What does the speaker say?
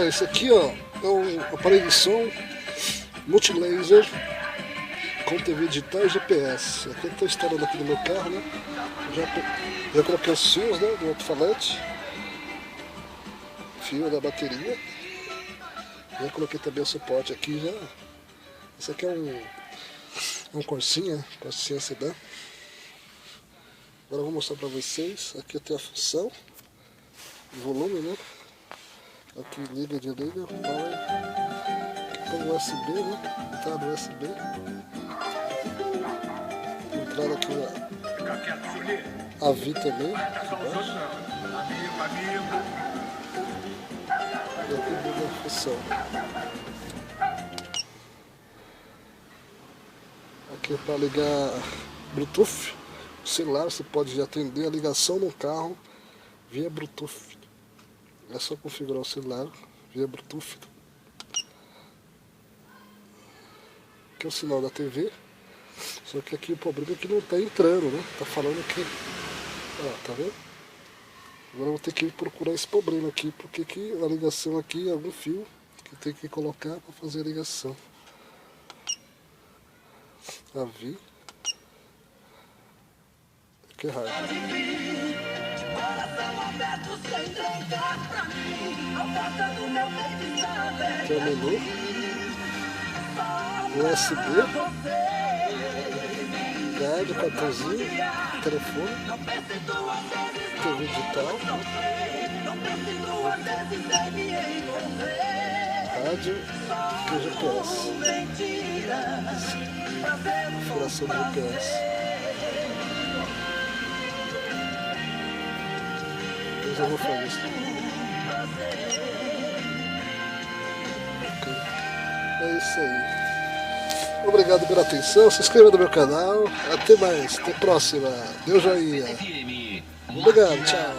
Esse aqui, ó, é um aparelho de som multilaser com TV digital e GPS. Aqui eu estou instalando aqui no meu carro, né? Já coloquei os fios, né, do alto-falante, fio da bateria. Já coloquei também o suporte aqui já. Esse aqui é um Corsinha sedã. Agora eu vou mostrar para vocês. Aqui eu tenho a função, volume, né? Aqui liga, desliga, power. Aqui tem o USB, né? Entrada USB. Entrada aqui a V também. E aqui liga a função. Aqui é para ligar Bluetooth. O celular você pode atender a ligação no carro via Bluetooth. É só configurar o celular via Bluetooth. Aqui é o sinal da TV. Só que aqui o problema é que não está entrando, né? Tá falando que... Ó, tá vendo? Agora eu vou ter que procurar esse problema aqui, porque que a ligação aqui é algum fio que tem que colocar para fazer a ligação. A V. Que raiva. Aqui é o menu. USB. Guarda, cartãozinho. Telefone. TV digital. Rádio e GPS. Configuração do GPS. Depois eu vou fazer isso. Okay. É isso aí. Obrigado pela atenção. Se inscreva no meu canal. Até mais. Até a próxima. Dê um joinha. Obrigado. Tchau.